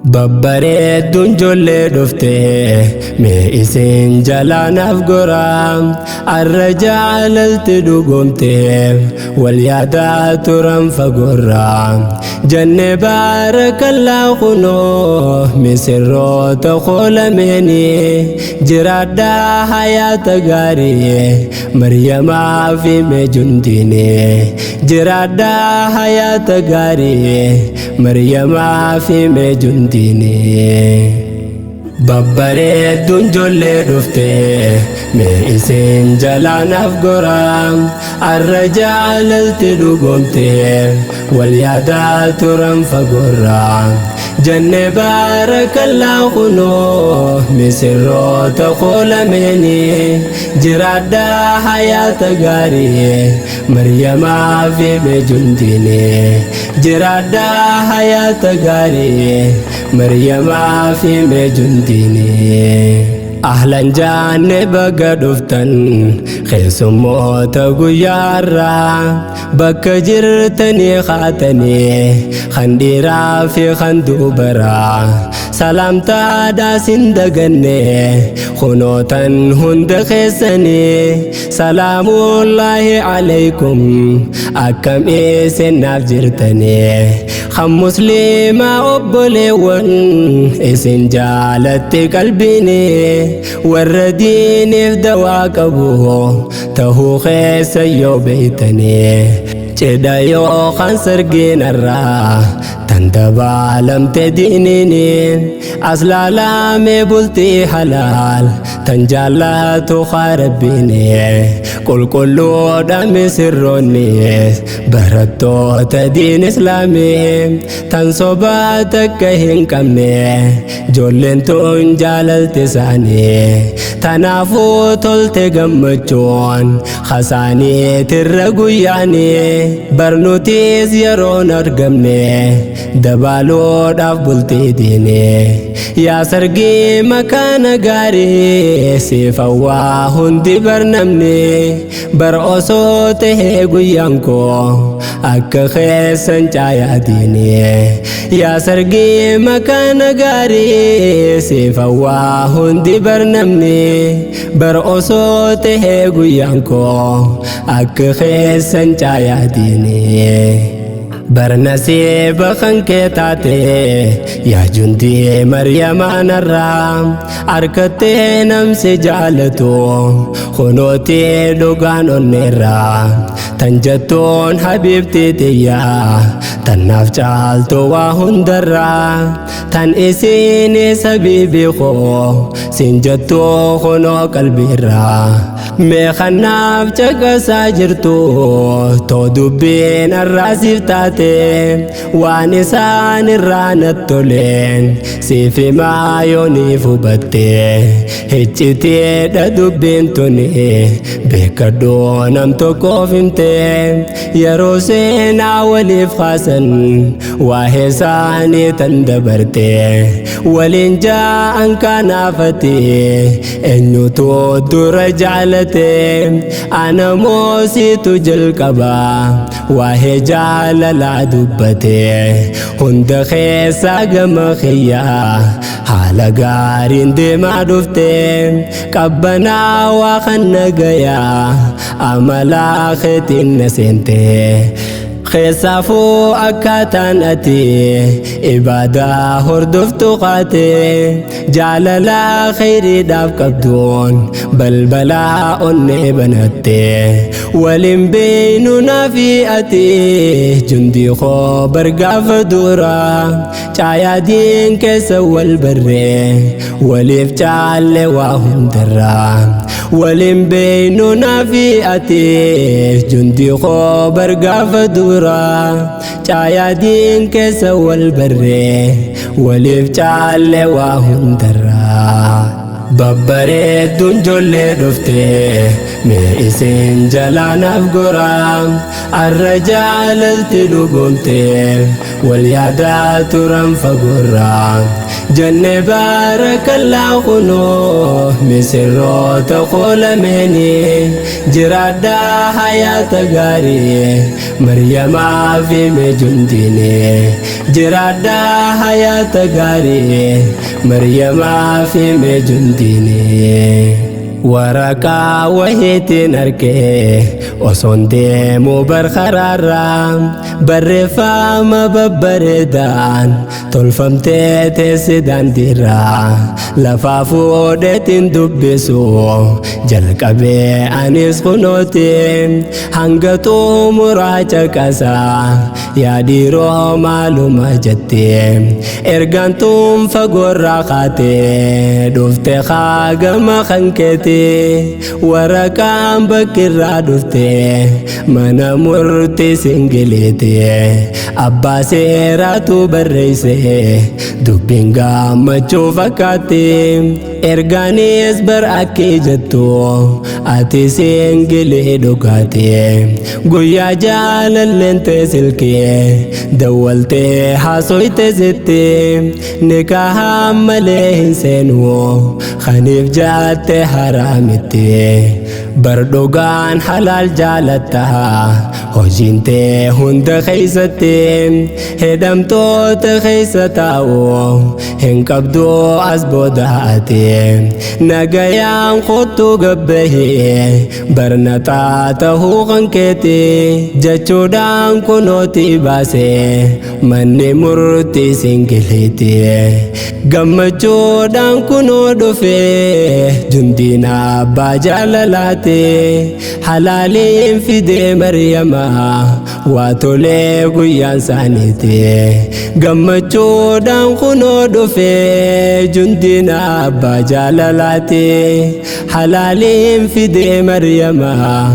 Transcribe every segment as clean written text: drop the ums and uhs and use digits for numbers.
Babbareedduun ijoollee dhuftee mee isin jalaa naaf goraa arra jaalalti dhugoomtee wal yaadaa turan fagoorraa jannee baarakallaa kunoo misirroota qoolameenii jiraadhaa hayaata gaarii Maryamaa fi meejundiinii jiraadhaa hayaata gaarii Maryamaa fi meejundiinii Babbareedduun ijoollee dhuftee mee isin jalaa naaf goraa arra jaalalti dhugoomtee wal yaadaa turan fagoorraa jannee baarakallaa kunoo misirroota qoolameenii jiraadhaa hayaata gaarii Maryamaa fi meejundiinii jiraadhaa hayaata gaarii Maryamaa fi meejundiinii Ahlan jaanne baga dhuftan keessummoota guyyaarraa bakka jirtanii qaatanii kan dhiiraa fi kan dubaraa salaamtaadhaa sin daganne kunootan hunda keessanii salaamullaahi alaykum akkam isinnaaf jirtanii kan musliimaa obboleewwan isin jaalatte qalbiinii warra diiniif dawaa qabu tahuu keessa yoo beeytanii cidha yookaan sarginarraa tan dabaalamte diiniini as laalamee bultii halaal tan jaallatu rabbiini qulqulluudha misirroonnis barattoota diin islaamii tan sobaa takka hin qabne ijoolleen tun jaalalti isaanii tanaafuu tolte gammachuun hasaaniitirra guyyaanii barnuutiis yeroon argamne dabaaluudhaaf bultii diinii yaa sargii makaana gaarii siifawwaa hundi barnamne bar osoo tahee guyyaan koo akka keessan caayaa diinii yaa sargii makaana gaarii siifawwaa hundi barnamne bar osoo tahee guyyaan koo akka keessan caayaa diinii barnasiiba kan kee taate yaa jundii Maryamaa narraa harkattee namsi jaalatu kunootii dhugaan onneerraa tan jettuun habiibtii tiyyaa tan naaf caaltu waa hundarraa tan isiinis habiibii koo sin jettuu kunoo qalbiirraa mee kan naaf caqasaa jirtu too dubbiin arraasiif taate waan isaan irraa natti toleen siif himaa yooniif hubatte hicciteedha dubbiin tuni beekadhoo nam tokkoof himte yeroo seenaa waliif kaasan waa'ee isaanii tan dabarte waliin jaa'an kanaafate eenyutu dura jaalate ana moositu jalqabaa waa'ee jaalala dubbate hunda keessaa gama kiyyaa haala gaariin deemaa dhufte qabbanaa waa kan nagayaa amalaa keetiin na seente Keessaafuu akkaataan ati ibaadaa hordoftu qaate jaalalaa khayriidhaaf qabduun balbalaa onnee banatte waliin beeynu naafi ati jundii koo bargaafa duraa caayaa diin keessa wal barree waliif caalle waa hundarraa waliin beeynu naafi ati jundii koo bargaafa duraa caayaa diin keessa wal barree waliif caalle waa hundarraa babbareedduun ijoollee dhuftee mee isin jalaa naaf goraa arra jaalalti dhugoomtee wal yaadaa turan fagoorraa jannee baarakallaa kunoo misirroota qoolameenii jiraadhaa hayaata gaarii مريما في مجنديني جرادا حياة غاري مريما في مجنديني ورقا وهيتين أركي وصندي مبرخرارا برفا مببردان طلفمتي تسدان ديرا لفافو ديتين دبسو جلقبي أنيس خنوتي هنگتو مراجع كسا يا ديرو معلومة جتي إرغانتم فقر راقاتي دفتي خاقم خنكتي ورقام بكرا دفتي من مرتي سنجلتي أبا سيراتو بريسي دبينغا مچو فكاتي إرغانيس بر أكي جتو أتي سنجلي دوكاتي قويا جاللين تسلكي دولتي حاسوي تزتي نكاها مليه سنو خنيف جاتي حرامتي بردوغان حلال جالتها هجينتي هند خيستي هدمتو تخيستاو هنكبدو أزبوداتي نغيان خطو قبه برنطاته غنكتي جچودان كنوتي باسي مني مرتي سنجلتي غمچودان كنو دفه جندينا باجاللاتي حلالين في دي مريما واتولي قيان سانيتي غمچودان كنو دفه جندينا باجاللاتي حلالين في دي مريما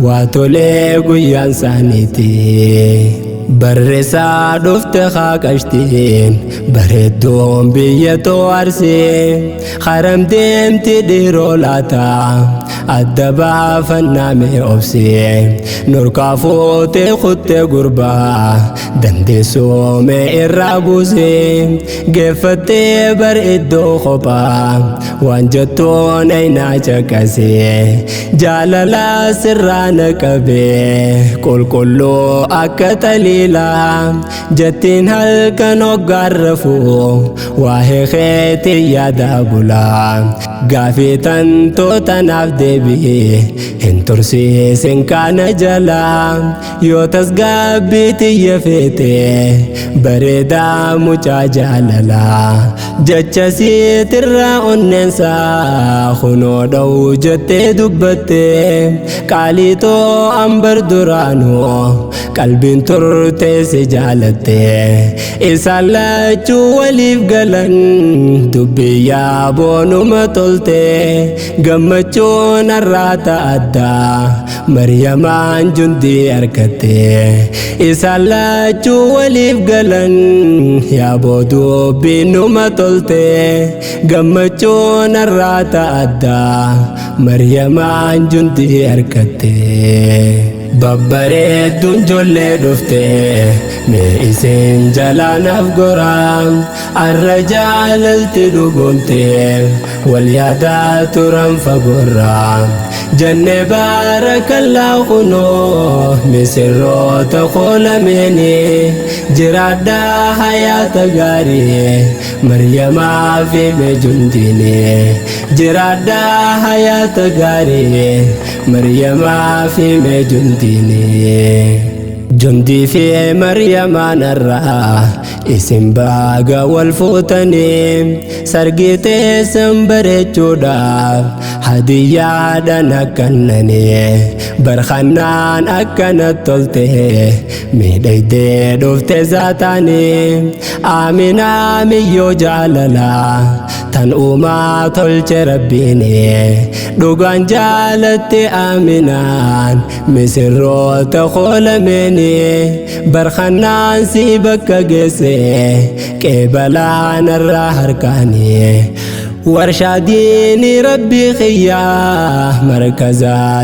واتولي قيان سانيتي برسا دفت خاكشتين بردوم بيتو عرسي خرم ديم تديرو لاتا الدبا فنامي أبسي نوركا فوتي خطي قربا دندي سومي الرابوسي قفتي برئدو خبا وانجتون اينا جكسي جاللا سرانا كبي كلو أكتلي جتين هل كانوا قرفوا وهي خيتي يا دابولا قافي تنتو تنافدي بي انترسي سن كان جلا يوتس قابيتي يفيتي بريدا مجاجاللا جتشسي ترى النساء خنو دو جتي دبتي قاليتو أمبر درانو قلبين ترتي سجالتي إسالة وليف قلن دبي يا بونو مطلتي قمتشون الراتا أدى مريمان جندي أركتي إسالة وليف قلن يا بودو بينو مطلتي قمتشون الراتا أدى مريمان جندي أركتي ببريدون جولي دفتي ميسين جلان أفقرام الرجال التدو قمتي واليادات رنف قرام جنة بارك الله خنو مسرو تقول مني جرادا حياة غاري مريما في مجنديني جرادا حياة غاري مريما في مجنديني جندي في مريم نرى اسم باغا والفوتني سرقيتي سنبري جودا هدية دانا كنني برخنان أكنا تلتي ميدي دفتي ذاتاني آمنا ميو جاللا تنؤما تلچ ربيني دوغان جالتي آمنان مسرو تخول مني برخنان سيبك قسي كيبلان الراهر كاني ورشاديني ربي خياه مركز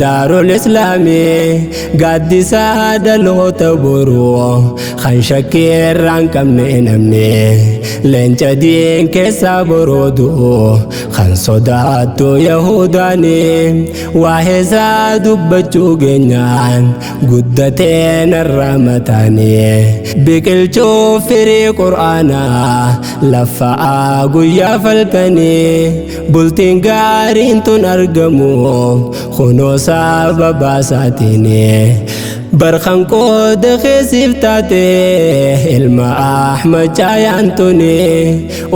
دار الإسلامي قد ساد له تبرو خان شكير رانكم نمني لين جدين كسا برودو kan sodaattu Yahudaani waa'eesaa dubbachuu geenyaan guddatee narra mataani biqilchuu firii qur'aanaa laffa'aa guyyaa falkanii bultiin gaariin tun argamu kunoo sababa isaatiin barkan qooda keessiif taate ilma Ahmad Caayaan tuni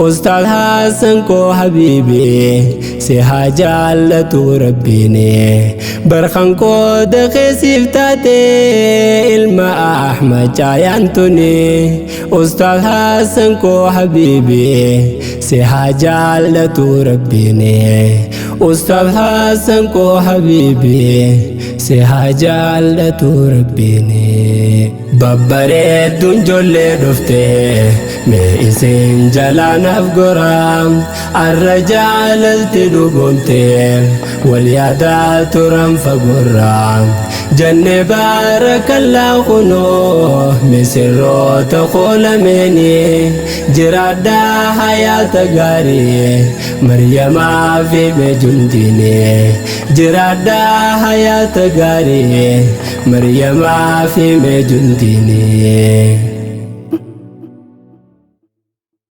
Ustaad Hassan koo habiibi si haa jaallatu rabbiini barkan qooda keessiif taate ilma Ahmad Caayaan tuni Ustaad Hassan koo habiibi si haa jaallatu rabbiini Ustaad Hassan koo habiibi si haa jaallatu rabbiini babbareedduun ijoollee dhufte mee isin jalaanaaf goraam arra jaalalti dhugoomte wal yaadaa turan fagoorraa jannee baarakallaa kunoo misirroota qoolameeni jiraadhaa hayaata gaarii Maryamaa fi meejumdiini jiraadhaa hayaata gaarii Maryamaa fi meejumdiini